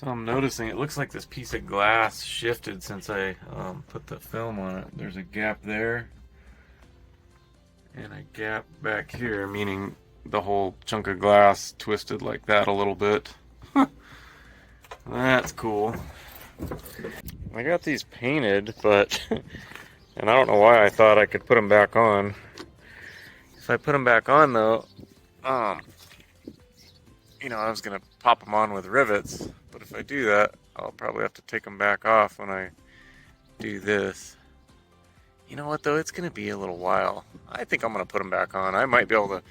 So I'm noticing it looks like this piece of glass shifted since I put the film on it. There's a gap there and a gap back here, meaning the whole chunk of glass twisted like that a little bit. That's cool. I got these painted, but and I don't know why I thought I could put them back on. If I put them back on though, I was gonna pop them on with rivets, but if I do that, I'll probably have to take them back off when I do this. You know what though? It's gonna be a little while. I think I'm gonna put them back on. I might be able to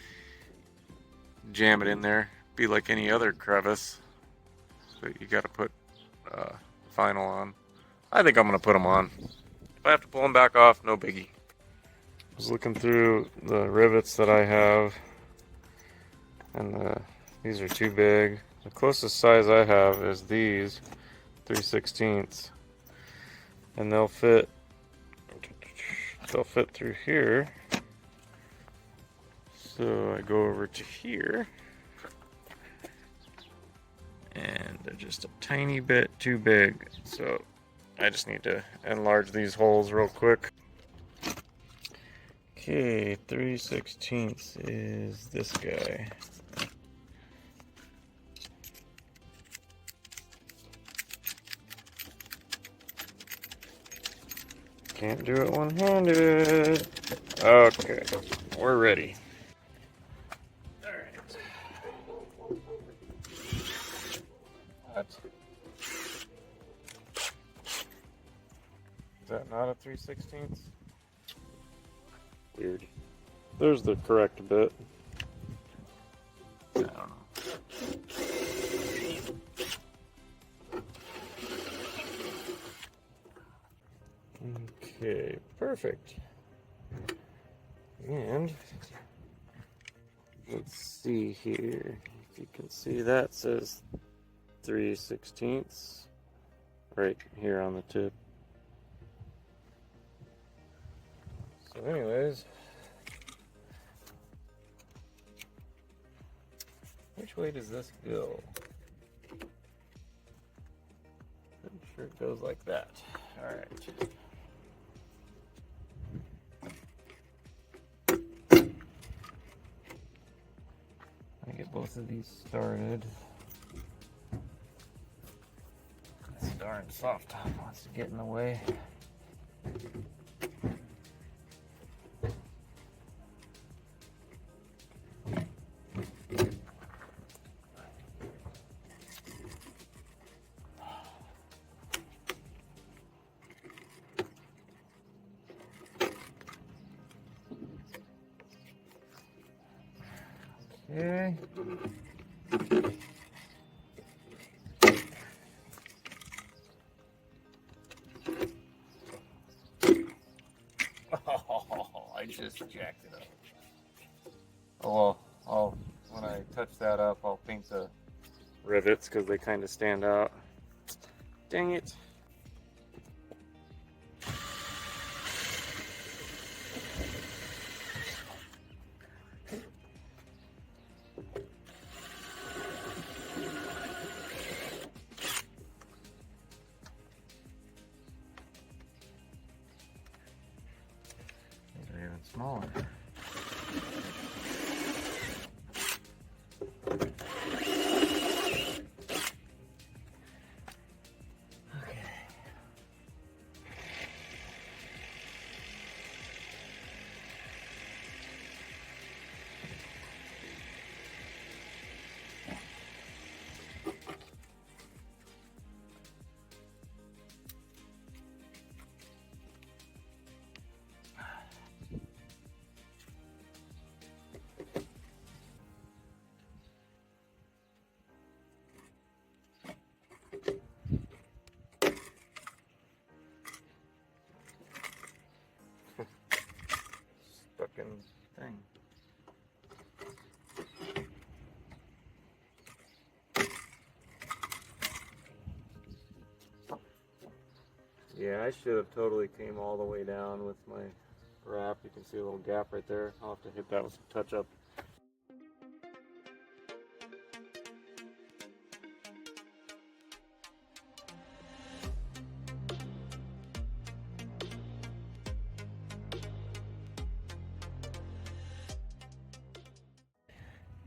jam it in there, be like any other crevice, but you gotta put vinyl on. I think I'm gonna put them on. If I have to pull them back off, no biggie. I was looking through the rivets that I have, and these are too big. The closest size I have is these 3/16, and they'll fit through here. So I go over to here, and they're just a tiny bit too big. So I just need to enlarge these holes real quick. Okay, 3/16 is this guy. Can't do it one-handed. Okay, we're ready. Alright. What? Is that not a 3/16? Weird. There's the correct bit. I don't know. Okay, perfect. And let's see here. If you can see, that says 3/16 right here on the tip. So anyways, which way does this go? I'm sure it goes like that. Alright. I get both of these started. This darn soft top wants to get in the way. Okay. Oh, I just jacked it up. Oh, well, when I touch that up, I'll paint the rivets because they kind of stand out. Dang it. Even smaller. Okay. Fucking thing. Yeah, I should have totally came all the way down with my wrap. You can see a little gap right there. I'll have to hit that with some touch-up.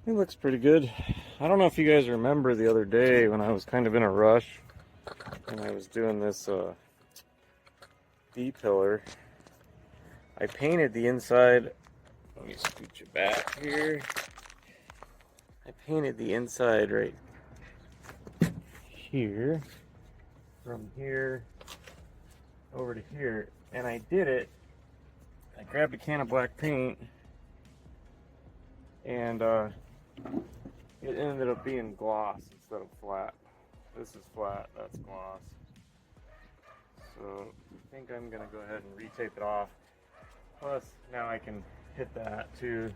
It looks pretty good. I don't know if you guys remember the other day when I was kind of in a rush and I was doing this D-pillar. I painted the inside. Let me scoot you back here. I painted the inside right here, from here over to here, and I did it. I grabbed a can of black paint, and it ended up being gloss instead of flat. This is flat, that's gloss. So I think I'm gonna go ahead and retape it off. Plus, now I can hit that too,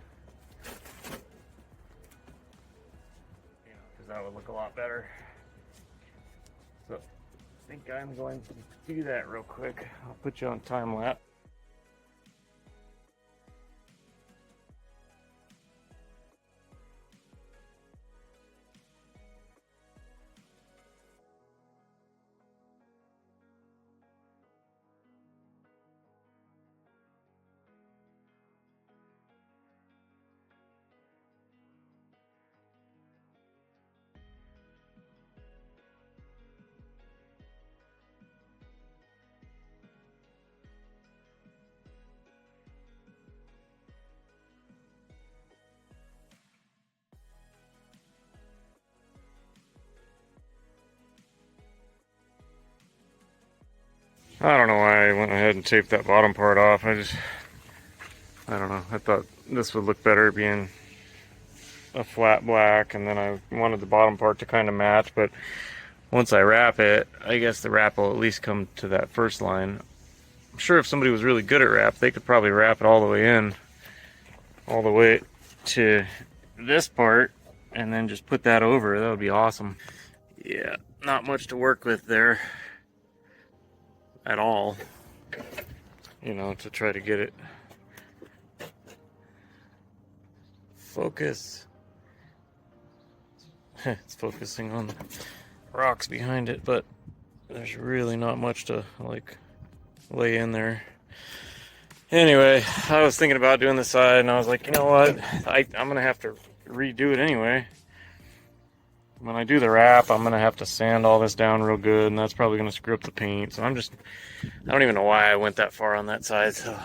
because that would look a lot better. So I think I'm going to do that real quick. I'll put you on time lapse. I don't know why I went ahead and taped that bottom part off. I don't know. I thought this would look better being a flat black, and then I wanted the bottom part to kind of match, but once I wrap it, I guess the wrap will at least come to that first line. I'm sure if somebody was really good at wrap, they could probably wrap it all the way in, all the way to this part, and then just put that over. That would be awesome. Yeah, not much to work with there at all, you know, to try to get it focus. It's focusing on the rocks behind it, but there's really not much to like lay in there. Anyway, I was thinking about doing the side, and I was like, you know what, I'm gonna have to redo it anyway. When I do the wrap, I'm gonna have to sand all this down real good, and that's probably gonna screw up the paint. So I don't even know why I went that far on that side. So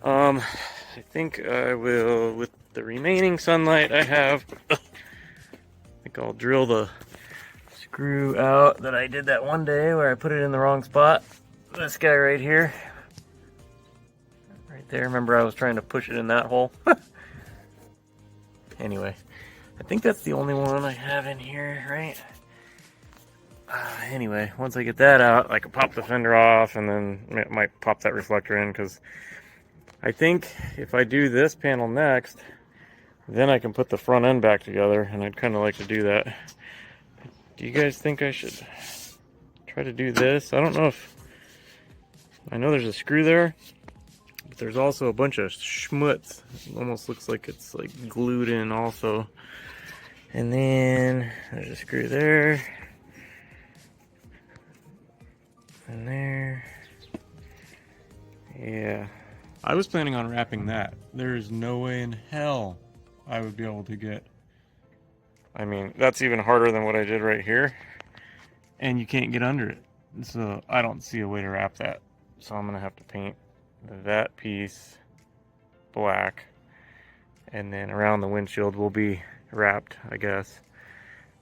I think I will, with the remaining sunlight I have, I think I'll drill the screw out that I did that one day where I put it in the wrong spot. This guy right here, right there. Remember, I was trying to push it in that hole. Anyway, I think that's the only one I have in here, right? Anyway, once I get that out, I can pop the fender off, and then it might pop that reflector in, because I think if I do this panel next, then I can put the front end back together, and I'd kind of like to do that. Do you guys think I should try to do this? I don't know if... I know there's a screw there, but there's also a bunch of schmutz. It almost looks like it's like glued in also. And then there's a screw there. And there. Yeah. I was planning on wrapping that. There is no way in hell I would be able to get... I mean, that's even harder than what I did right here. And you can't get under it. So I don't see a way to wrap that. So I'm going to have to paint that piece black. And then around the windshield will be wrapped, I guess.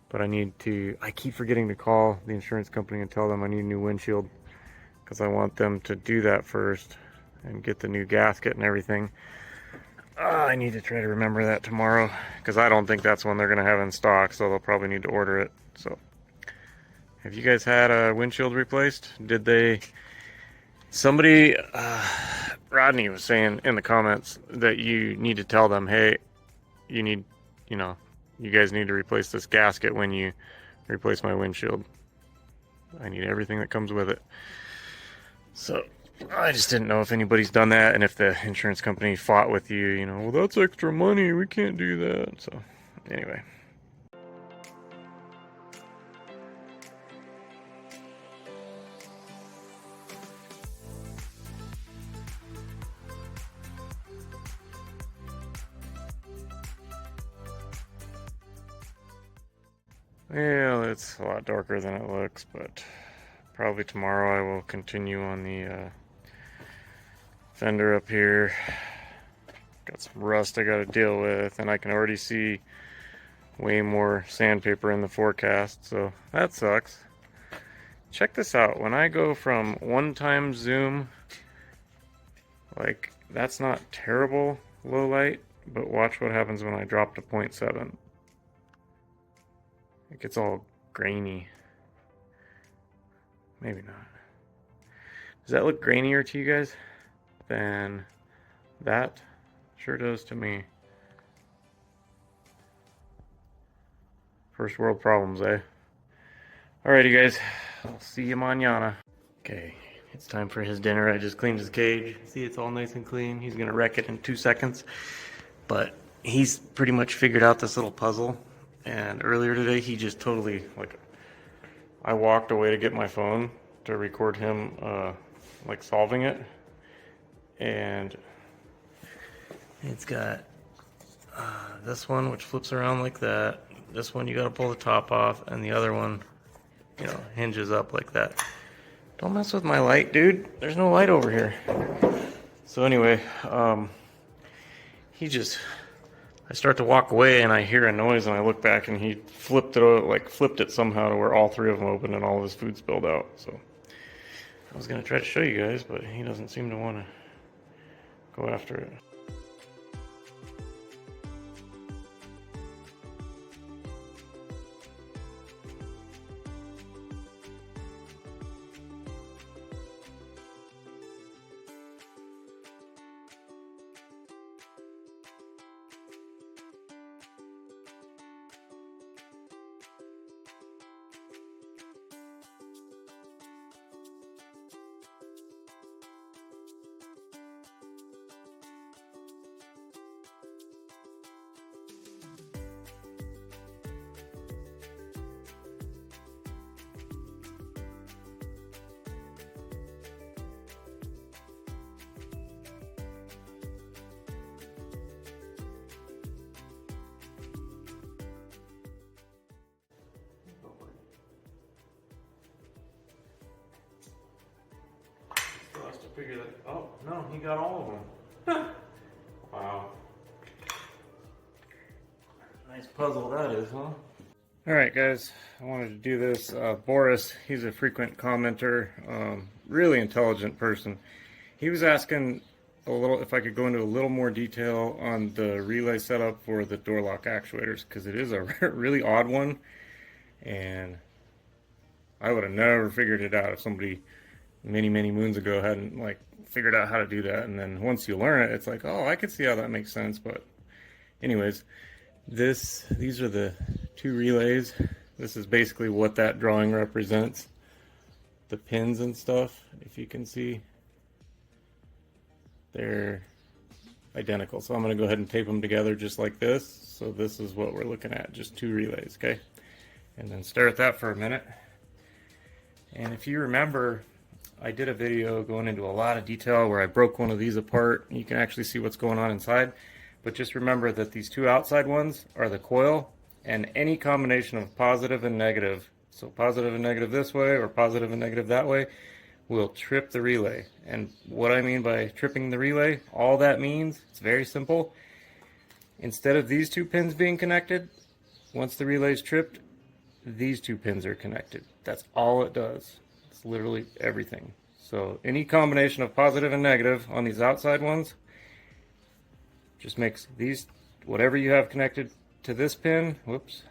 But I keep forgetting to call the insurance company and tell them I need a new windshield, because I want them to do that first and get the new gasket and everything. I need to try to remember that tomorrow, because I don't think that's one they're going to have in stock, so they'll probably need to order it. So, have you guys had a windshield replaced? Somebody, Rodney was saying in the comments that you need to tell them, hey, you guys need to replace this gasket when you replace my windshield. I need everything that comes with it. So I just didn't know if anybody's done that, and if the insurance company fought with you, well, that's extra money, we can't do that. So anyway. Well, it's a lot darker than it looks, but probably tomorrow I will continue on the fender up here. Got some rust I gotta deal with, and I can already see way more sandpaper in the forecast, so that sucks. Check this out. When I go from 1x zoom, like, that's not terrible low light, but watch what happens when I drop to 0.7. It gets all grainy. Maybe not. Does that look grainier to you guys than that? Sure does to me. First world problems, eh? Alrighty, guys. I'll see you mañana. Okay, it's time for his dinner. I just cleaned his cage. See, it's all nice and clean. He's gonna wreck it in 2 seconds. But he's pretty much figured out this little puzzle. And earlier today, he just totally, like, I walked away to get my phone to record him, like, solving it. And it's got this one, which flips around like that. This one, you gotta pull the top off. And the other one, you know, hinges up like that. Don't mess with my light, dude. There's no light over here. So anyway, he just, I start to walk away and I hear a noise and I look back and he flipped it somehow to where all 3 of them opened and all of his food spilled out. So I was gonna try to show you guys, but he doesn't seem to want to go after it. Figure that. Oh no, he got all of them. Wow. Nice puzzle that is, huh? Alright guys, I wanted to do this. Boris, he's a frequent commenter, really intelligent person. He was asking a little if I could go into a little more detail on the relay setup for the door lock actuators, because it is a really odd one, and I would have never figured it out if somebody many moons ago hadn't like figured out how to do that. And then once you learn it, it's like, oh, I could see how that makes sense. But anyways, these are the 2 relays. This is basically what that drawing represents. The pins and stuff, if you can see, they're identical. So I'm going to go ahead and tape them together just like this. So this is what we're looking at, just 2 relays, okay? And then stare at that for a minute. And if you remember, I did a video going into a lot of detail where I broke one of these apart. You can actually see what's going on inside. But just remember that these 2 outside ones are the coil, and any combination of positive and negative, so positive and negative this way or positive and negative that way, will trip the relay. And what I mean by tripping the relay, all that means, it's very simple. Instead of these 2 pins being connected, once the relay is tripped, these 2 pins are connected. That's all it does. It's literally everything. So any combination of positive and negative on these outside ones just makes these, whatever you have connected to this pin, whoops,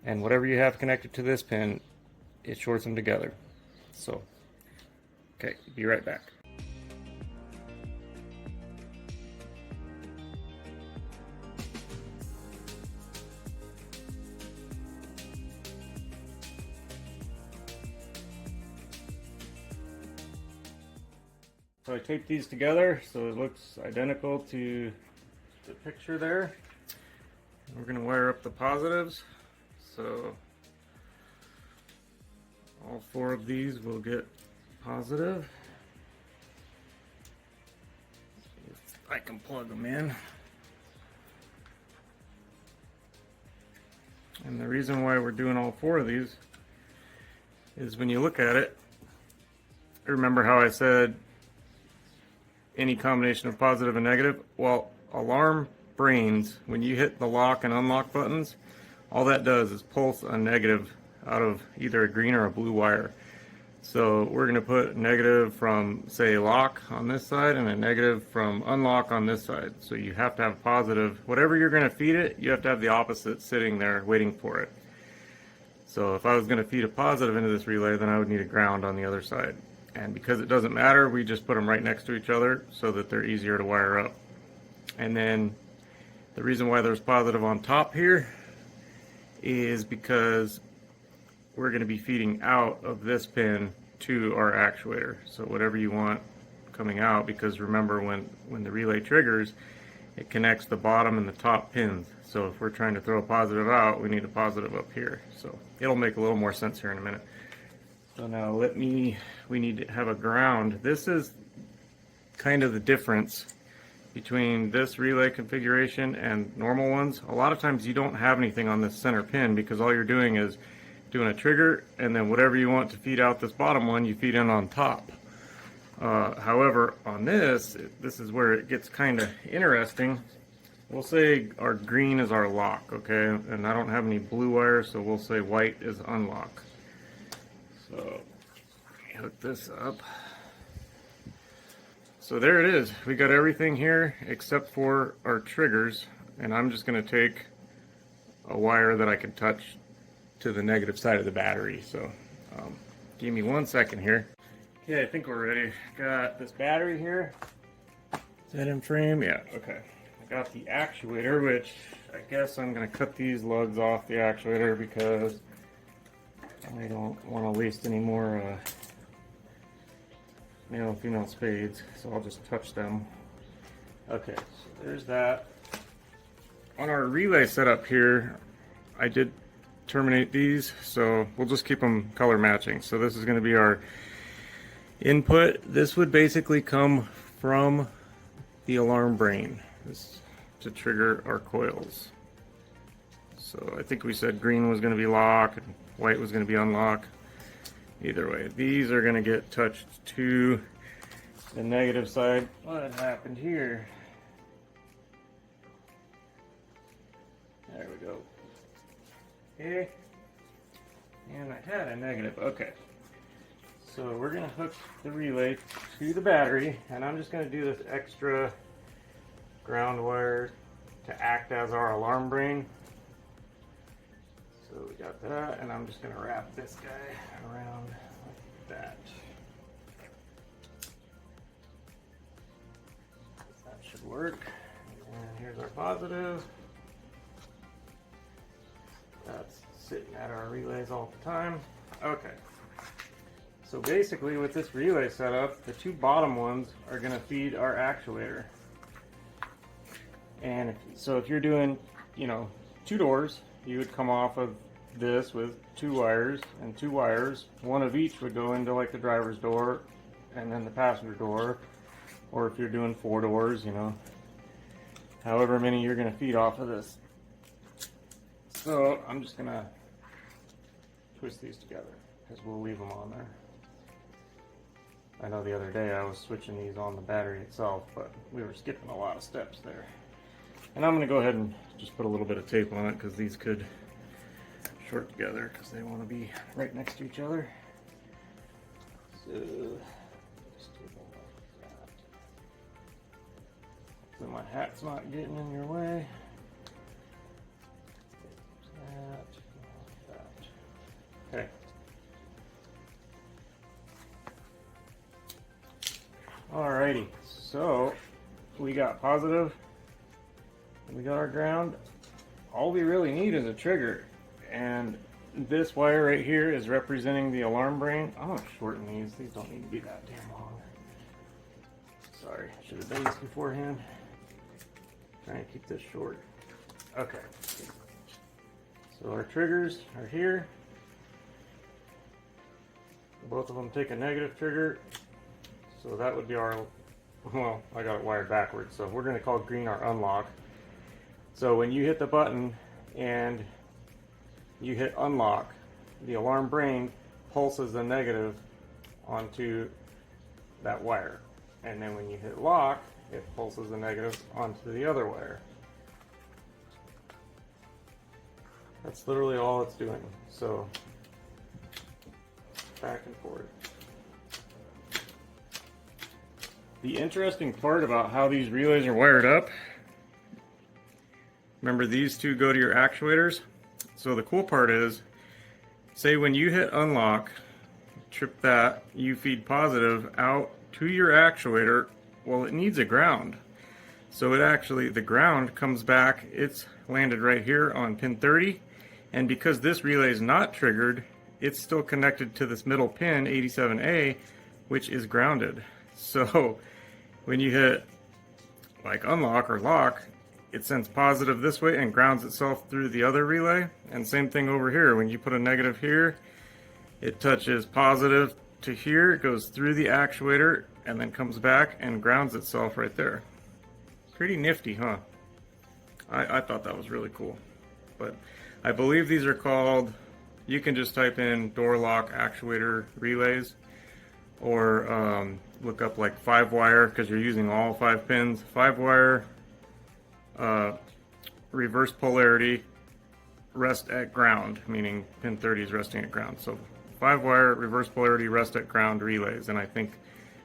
and whatever you have connected to this pin, it shorts them together. So, okay, be right back. So I taped these together so it looks identical to the picture there. We're going to wire up the positives. So all 4 of these will get positive. If I can plug them in. And the reason why we're doing all 4 of these is when you look at it, remember how I said any combination of positive and negative? Well, alarm brains, when you hit the lock and unlock buttons, all that does is pulse a negative out of either a green or a blue wire. So we're going to put negative from, say, lock on this side and a negative from unlock on this side. So you have to have positive. Whatever you're going to feed it, you have to have the opposite sitting there waiting for it. So if I was going to feed a positive into this relay, then I would need a ground on the other side. And because it doesn't matter, we just put them right next to each other so that they're easier to wire up. And then the reason why there's positive on top here is because we're going to be feeding out of this pin to our actuator. So whatever you want coming out, because remember when the relay triggers, it connects the bottom and the top pins. So if we're trying to throw a positive out, we need a positive up here. So it'll make a little more sense here in a minute. So now we need to have a ground. This is kind of the difference between this relay configuration and normal ones. A lot of times you don't have anything on this center pin because all you're doing is doing a trigger, and then whatever you want to feed out this bottom one, you feed in on top. However, on this is where it gets kind of interesting. We'll say our green is our lock, okay? And I don't have any blue wires, so we'll say white is unlock. So let me hook this up. So there it is. We got everything here except for our triggers, and I'm just going to take a wire that I can touch to the negative side of the battery. So give me 1 second here. Okay, I think we're ready. Got this battery here. Is that in frame? Yeah, okay. I got the actuator, which I guess I'm going to cut these lugs off the actuator because I don't want to waste any more male and female spades, so I'll just touch them. Okay, so there's that. On our relay setup here, I did terminate these, so we'll just keep them color matching. So this is going to be our input. This would basically come from the alarm brain, this to trigger our coils. So I think we said green was going to be lock and white was going to be unlock. Either way, these are going to get touched to the negative side. What happened here? There we go. Okay. And I had a negative. Okay. So we're going to hook the relay to the battery, and I'm just going to do this extra ground wire to act as our alarm brain. So we got that, and I'm just going to wrap this guy around like that. That should work. And here's our positive. That's sitting at our relays all the time. Okay. So basically with this relay setup, the 2 bottom ones are going to feed our actuator. And so if you're doing, 2 doors, you would come off of this with 2 wires and 2 wires. One of each would go into like the driver's door and then the passenger door. Or if you're doing 4 doors, however many you're going to feed off of this. So I'm just going to twist these together because we'll leave them on there. I know the other day I was switching these on the battery itself, but we were skipping a lot of steps there. And I'm going to go ahead and just put a little bit of tape on it because these could short together because they want to be right next to each other. So just do it like that. So my hat's not getting in your way. That. Okay. Alrighty, so we got positive, and we got our ground. All we really need is a trigger, and this wire right here is representing the alarm brain. I'm gonna shorten these. These don't need to be that damn long. Sorry, should have done this beforehand. Trying to keep this short. Okay. So our triggers are here. Both of them take a negative trigger. So that would be our, well, I got it wired backwards. So we're going to call green our unlock. So when you hit the button and you hit unlock, the alarm brain pulses the negative onto that wire. And then when you hit lock, it pulses the negative onto the other wire. That's literally all it's doing. So, back and forth. The interesting part about how these relays are wired up, remember these two go to your actuators? So the cool part is, say when you hit unlock, trip that, you feed positive out to your actuator. Well, it needs a ground. So it actually, the ground comes back, it's landed right here on pin 30. And because this relay is not triggered, it's still connected to this middle pin, 87A, which is grounded. So when you hit like unlock or lock, it sends positive this way and grounds itself through the other relay. And same thing over here. When you put a negative here, it touches positive to here, it goes through the actuator, and then comes back and grounds itself right there. Pretty nifty, huh? I thought that was really cool. But I believe these are called, you can just type in door lock actuator relays, or look up like 5-wire, because you're using all 5 pins. 5-wire, reverse polarity, rest at ground, meaning pin 30 is resting at ground. So 5-wire, reverse polarity, rest at ground relays, and I think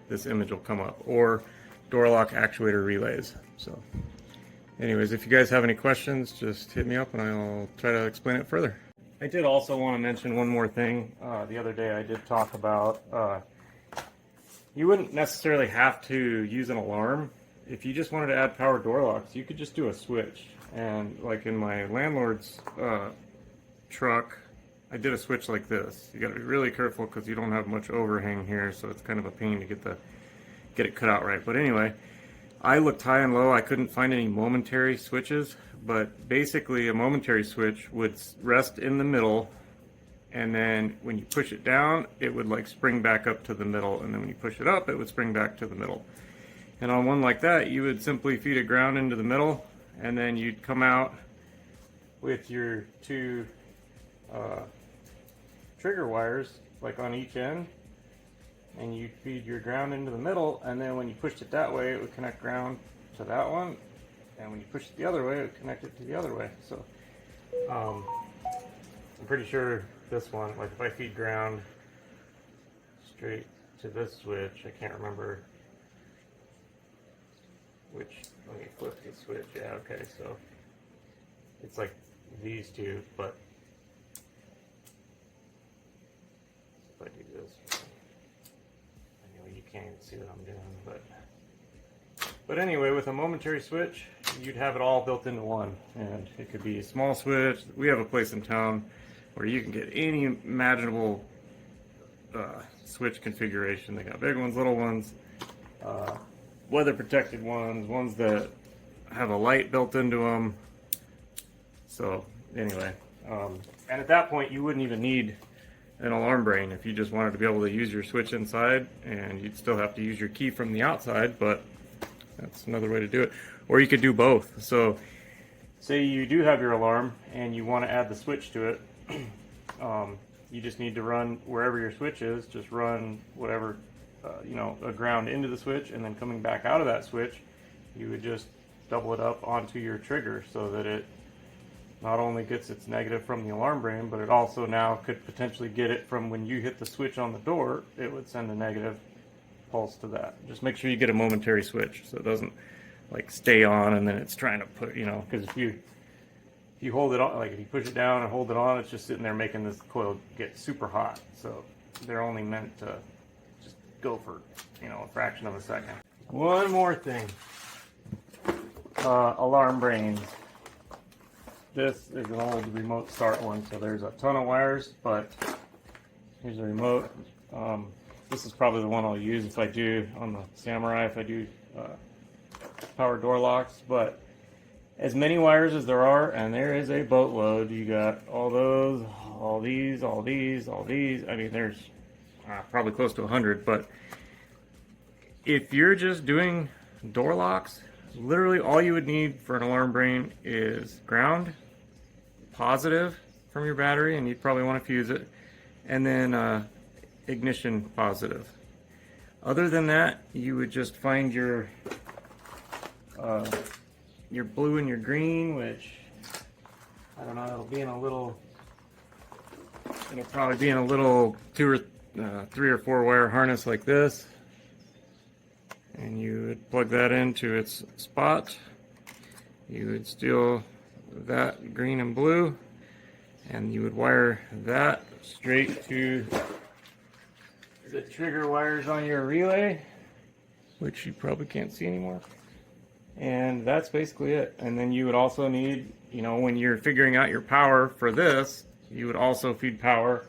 this image will come up, or door lock actuator relays. So anyways, if you guys have any questions, just hit me up and I'll try to explain it further. I did also want to mention one more thing. The other day I did talk about, you wouldn't necessarily have to use an alarm. If you just wanted to add power door locks, you could just do a switch. And like in my landlord's truck, I did a switch like this. You got to be really careful because you don't have much overhang here, so it's kind of a pain to get it cut out right. But anyway, I looked high and low. I couldn't find any momentary switches, but basically a momentary switch would rest in the middle, and then when you push it down, it would like spring back up to the middle, and then when you push it up, it would spring back to the middle. And on one like that, you would simply feed a ground into the middle, and then you'd come out with your two trigger wires like on each end, and you'd feed your ground into the middle, and then when you pushed it that way, it would connect ground to that one, and when you push it the other way, it would connect it to the other way. So I'm pretty sure this one, like if I feed ground straight to this switch, I can't remember which, let me flip the switch. Yeah, okay, so it's like these two, but if I do this, anyway, you can't even see what I'm doing, but anyway, with a momentary switch, you'd have it all built into one, and it could be a small switch. We have a place in town where you can get any imaginable switch configuration. They got big ones, little ones, weather protected ones, ones that have a light built into them. So anyway, and at that point you wouldn't even need an alarm brain if you just wanted to be able to use your switch inside, and you'd still have to use your key from the outside, but that's another way to do it. Or you could do both. So say you do have your alarm and you want to add the switch to it, you just need to run wherever your switch is, just run whatever, a ground into the switch, and then coming back out of that switch, you would just double it up onto your trigger so that it not only gets its negative from the alarm brain, but it also now could potentially get it from when you hit the switch on the door, it would send a negative pulse to that. Just make sure you get a momentary switch so it doesn't like stay on and then it's trying to put, because if you hold it on, like if you push it down and hold it on, it's just sitting there making this coil get super hot. So they're only meant to just go for, a fraction of a second. One more thing. Alarm brains. This is an old remote start one, so there's a ton of wires, but here's the remote. This is probably the one I'll use if I do on the Samurai, if I do power door locks. But as many wires as there are, and there is a boatload, you got all those, all these, all these, all these. I mean, there's probably close to 100, but if you're just doing door locks, literally all you would need for an alarm brain is ground, positive from your battery, and you'd probably want to fuse it, and then ignition positive. Other than that, you would just find your blue and your green, which I don't know, it'll probably be in a little 3 or 4 wire harness like this, and you would plug that into its spot. You would steal that green and blue, and you would wire that straight to the trigger wires on your relay, which you probably can't see anymore. And that's basically it. And then you would also need, you know, when you're figuring out your power for this, you would also feed power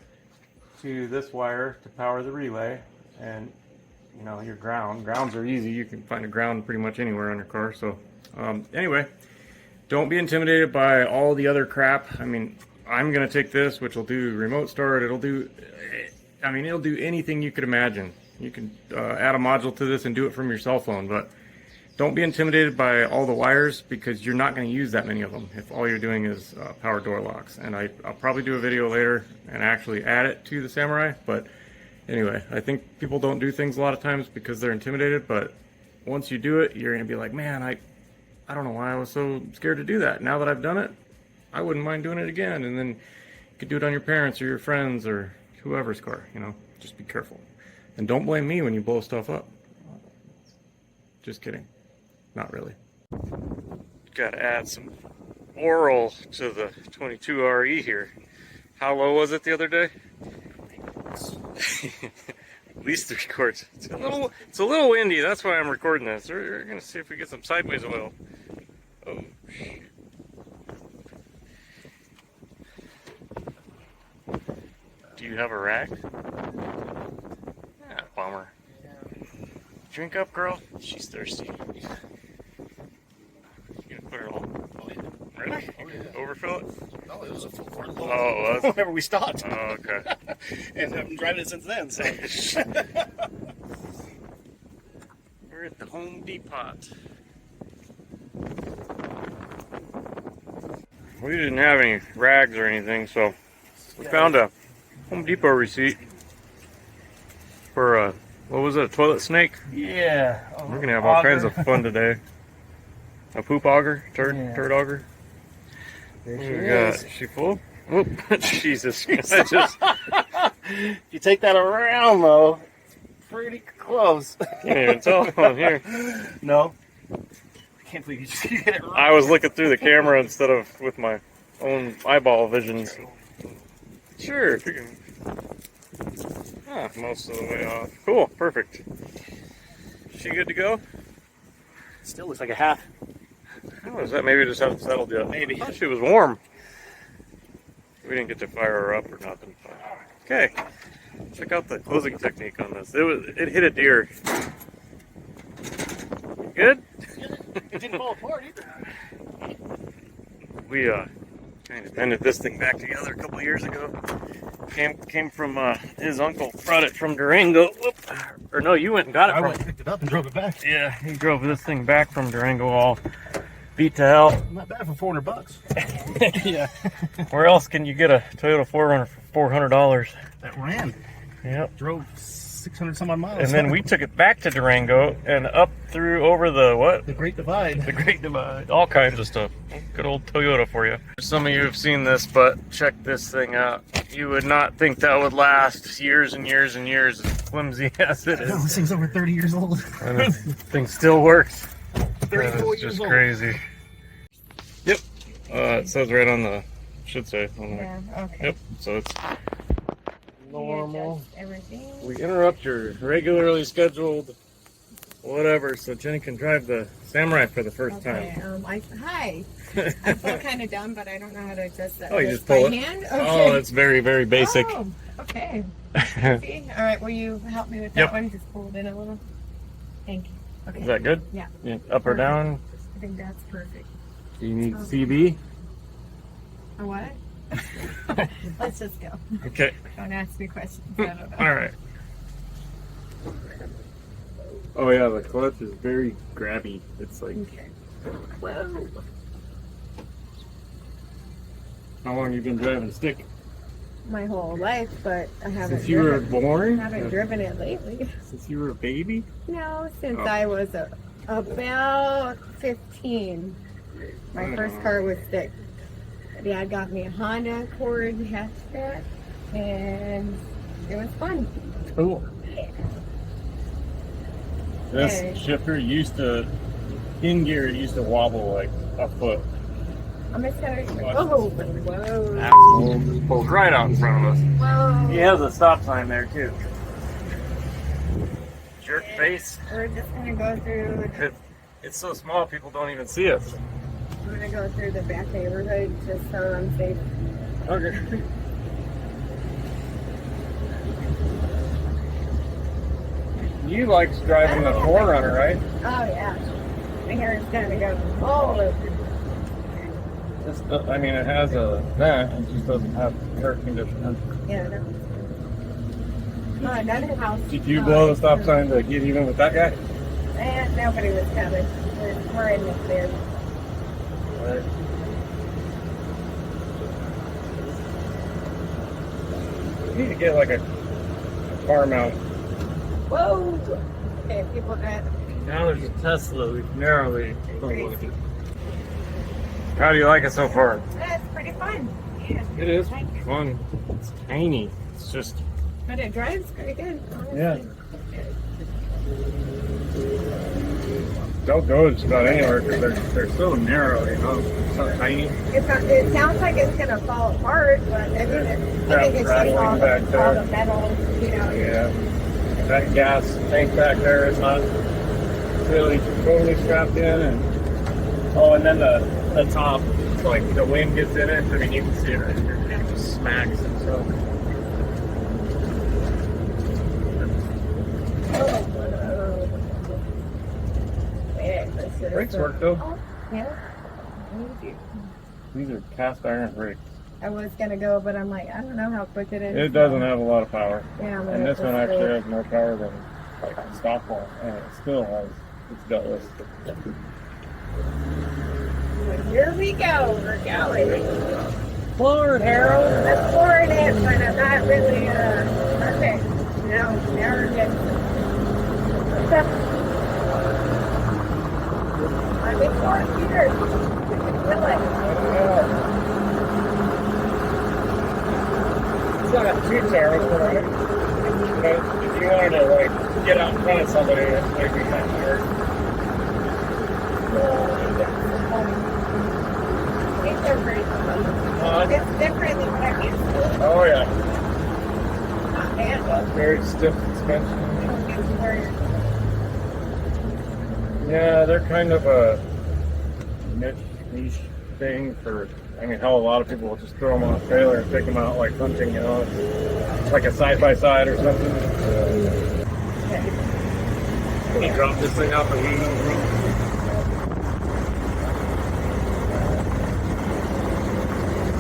to this wire to power the relay. And, you know, your grounds are easy. You can find a ground pretty much anywhere on your car. So anyway, don't be intimidated by all the other crap. I mean, I'm gonna take this, which will do remote start. It'll do anything you could imagine. You can add a module to this and do it from your cell phone, but don't be intimidated by all the wires, because you're not going to use that many of them if all you're doing is power door locks. And I'll probably do a video later and actually add it to the Samurai. But anyway, I think people don't do things a lot of times because they're intimidated, but once you do it, you're going to be like, man, I don't know why I was so scared to do that. Now that I've done it, I wouldn't mind doing it again. And then you could do it on your parents or your friends or whoever's car, you know. Just be careful. And don't blame me when you blow stuff up. Just kidding. Not really. Got to add some oral to the 22RE here. How low was it the other day? At least 3 quarts. It's a little windy. That's why I'm recording this. We're gonna see if we get some sideways oil. Oh shit. Do you have a rag? Ah, bummer. Drink up, girl. She's thirsty. You gonna put her all? Oh, yeah. Really? Oh, yeah. Overfill it? No, it was a full quart. Oh, it was? Whenever we stopped. Oh, okay. And I've been driving it since then, so. We're at the Home Depot. We didn't have any rags or anything, so we found a Home Depot receipt for what was it, a toilet snake? Yeah. We're gonna have all kinds of fun today. A poop auger, turd auger. There What she we is. got? Is she full? Oh, Jesus! I just If you take that around, though, it's pretty close. can't even tell on here. No. I can't believe you just hit it right. I was looking through the camera instead of with my own eyeball visions. Sure. If you can. Ah, most of the way off. Cool. Perfect. She good to go? Still looks like a half. Oh, is that maybe it just hasn't settled yet? Maybe. I thought she was warm. We didn't get to fire her up or nothing. Okay. Check out the closing technique on this. It hit a deer. Good? It didn't fall apart either. We kind of ended this thing back together a couple of years ago. Came from his uncle, brought it from Durango. Whoop. Or no, you went and got it I from went and picked it up and drove it back. Yeah, he drove this thing back from Durango all beat to hell. Not bad for $400. Yeah. Where else can you get a Toyota 4Runner for $400? That ran. Yep. Drove 600 some odd miles. And then we took it back to Durango and up through over the what? The Great Divide. The Great Divide. All kinds of stuff. Good old Toyota for you. Some of you have seen this, but check this thing out. You would not think that would last years and years and years, as flimsy as it No, is. this thing's over 30 years old. And this thing still works. 34 It's years just old. crazy. Yep. It says right on the, should say on the, Yeah, okay. yep. So it's normal. Readjust everything. We interrupt your regularly scheduled whatever, so Jenny can drive the Samurai for the first Okay, time. hi. I feel kind of dumb, but I don't know how to adjust that. Oh, you Just just pull by it? hand? Oh, Okay. it's very, very basic. Oh, okay. See? All right, will you help me with that Yep. one? Just pull it in a little. Thank you. Okay. Is that good? Yeah. Up or down? I think that's perfect. Do you need Okay. CB? Or what? Let's just go. Okay. Don't ask me questions. I don't know. All right. Oh yeah, the clutch is very grabby. It's like Okay. whoa. How long you been driving stick? My whole life, but I haven't. Since you were born? Haven't driven it lately. Since you were a baby? No, since Oh. I was about 15. My first car was stick. Dad got me a Honda Accord hatchback, and it was fun. Cool. This Hey. shifter used to, in gear, it used to wobble like a foot. I'm just gonna. Oh, whoa, Asshole just pulled right out in front of us. whoa. He has a stop sign there too. Jerk face. We're just gonna go through. It's so small, people don't even see us. I'm gonna go through the back neighborhood just so I'm safe. Okay. You like driving the 4Runner, right? Oh yeah. My hair is gonna go all over. I mean, it has a vent, it just doesn't have air conditioning. Yeah, no. Oh, another house. Did you blow the stop sign to get even with that guy? And nobody was coming. We're in this there. Right. You need to get like a car mount. Whoa! Okay, people got. Now there's a Tesla we can narrowly overlook it. How do you like it so far? That's pretty fun. Yeah. It is fun. It's tiny. It's just, But it drives pretty good. Honestly. yeah. Don't go just about anywhere because they're so narrow, you know, so tiny. It sounds like it's gonna fall apart, but I mean, I think it's just Rattling all back there. the metal, you know. Yeah. That gas tank back there is not really totally strapped in, and and then the top, like the wind gets in it. I mean, you can see it right here. It just smacks and stuff. Brakes work though. Yeah. These are cast iron brakes. I was gonna go, but I'm like, I don't know how quick it is. It doesn't have a lot of power. Yeah, And this one actually has more power than like the stock one, and it still has its gutless. Here we go. We're going. Forward, Harold. I'm pouring it, but I'm not really perfect. No, never good. I've been pouring here. Feel it. It's not too terrible, right? But if you wanted to like get out in front of somebody, it might be kind of hard. It's different. It's different than what I'm used to. Oh yeah, Not bad, but very stiff suspension. it's very. Yeah, they're kind of a niche thing for. I mean, hell, a lot of people will just throw them on a trailer and pick them out like hunting, you know, it's like a side-by-side or something. Can you drop this thing out the window, bro?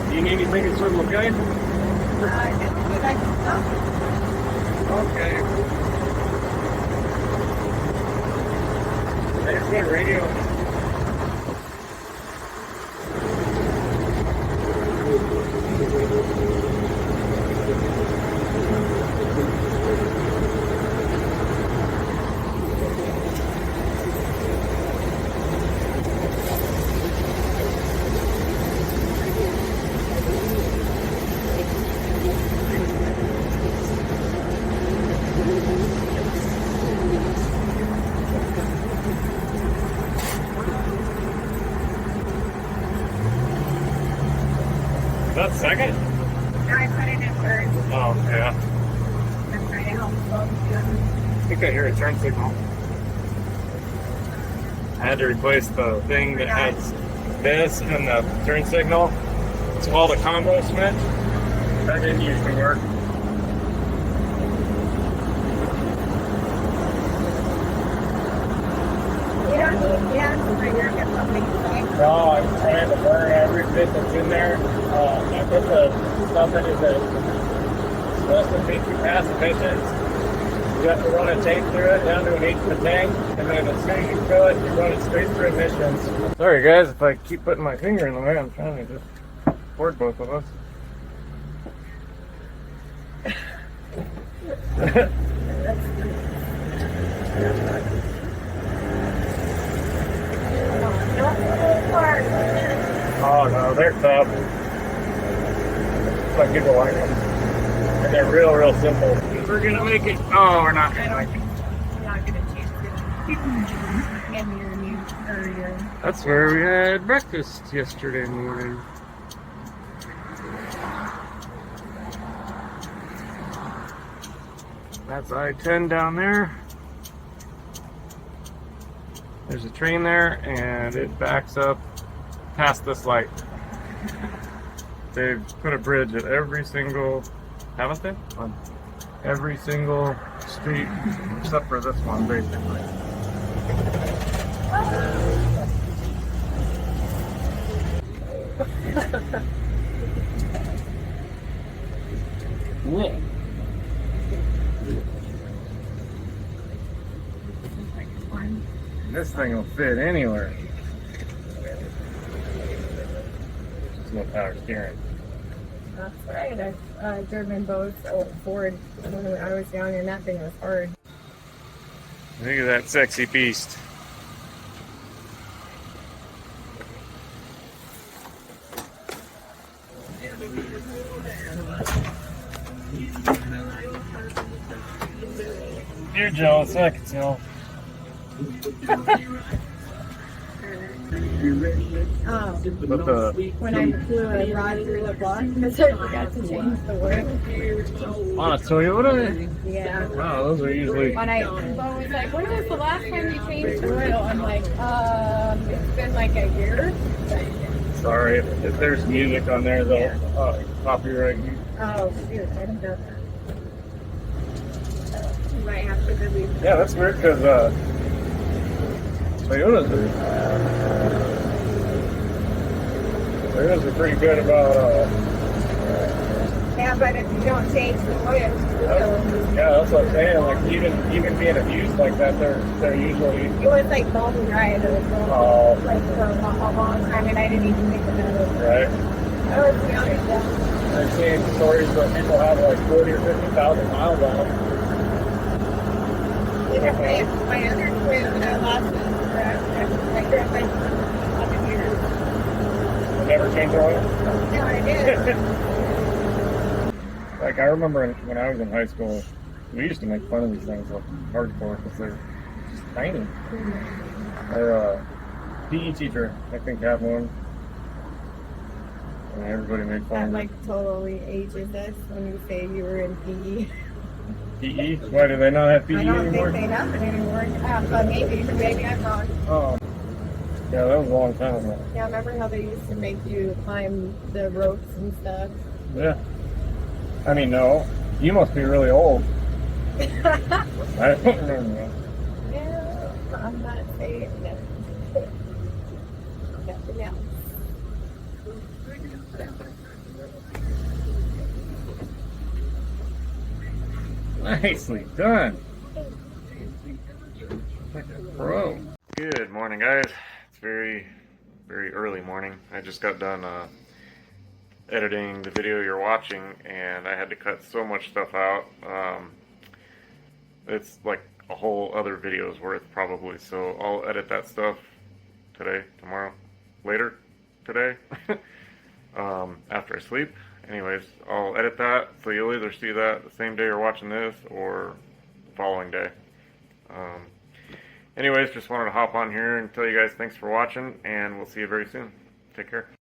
Do you need anything in sort of a guide? Okay. There's my radio. Is that second? I put it in first. Oh, yeah. I'm trying to help folks. I think I hear a turn signal. I had to replace the thing that has this and the turn signal. It's called a combo switch. That didn't usually work. You don't need gas for your get something like. No, I'm trying to burn every bit that's in there. I put the stuff in it that's supposed to make you pass emissions. You have to run a tank through it down to an eighth of the tank, and then as soon as you fill it, you run it straight through emissions. Sorry guys, if I keep putting my finger in the way, I'm trying to just support both of us. Oh no, they're tough. It's like people like them. And they're real, real simple. We're gonna make it. Oh, we're not gonna make it. I'm not gonna chance it. And your new or your That's where we had breakfast yesterday morning. That's I-10 down there. There's a train there, and it backs up past this light. They've put a bridge at every single, haven't they? On every single street except for this one, basically. Yeah. This thing will fit anywhere. Just no power steering. That's right. I've driven both Ford when I was young, and that thing was hard. Look at that sexy beast. You're jealous, I can tell. But When I flew a rod through the block because I forgot to change the oil. on a Toyota? Yeah. Wow, those are usually. When I was like, when was the last time you changed the oil? I'm like, it's been like a year. Sorry, if there's music on there, they'll copyright you. Oh, shoot, I didn't know that. You might have to delete. Yeah, that's weird because Toyotas are pretty good about. Yeah, but if you don't change the oil, Yeah, that's what I'm saying. Like even being abused like that, they're usually. it was like bumpy ride. It was Oh. like for a long time, and I didn't even think about it. Right. I was young and dumb. I've seen stories where people have like 40 or 50,000 miles on them. Yeah, my other twin lost his I drove like 11 years. They never change their oil. No, I did. Like I remember when I was in high school, we used to make fun of these things like hardcore because they're just tiny. Our PE teacher, I think, had one, and everybody made fun That of it. like totally ages us when you say you were in PE. PE? Why do they not have PE I don't anymore? think they have it anymore. But maybe I'm wrong. Oh, yeah, that was a long time ago. Yeah, remember how they used to make you climb the ropes and stuff? Yeah. I mean, no, you must be really old. I don't remember that. Yeah, I'm not saying that. Nothing else. Nicely done. Like a pro. Good morning, guys. It's very, very early morning. I just got done editing the video you're watching, and I had to cut so much stuff out. It's like a whole other video's worth probably, so I'll edit that stuff today, tomorrow, later today, after I sleep. Anyways, I'll edit that, so you'll either see that the same day you're watching this or the following day. Anyways, just wanted to hop on here and tell you guys thanks for watching, and we'll see you very soon. Take care.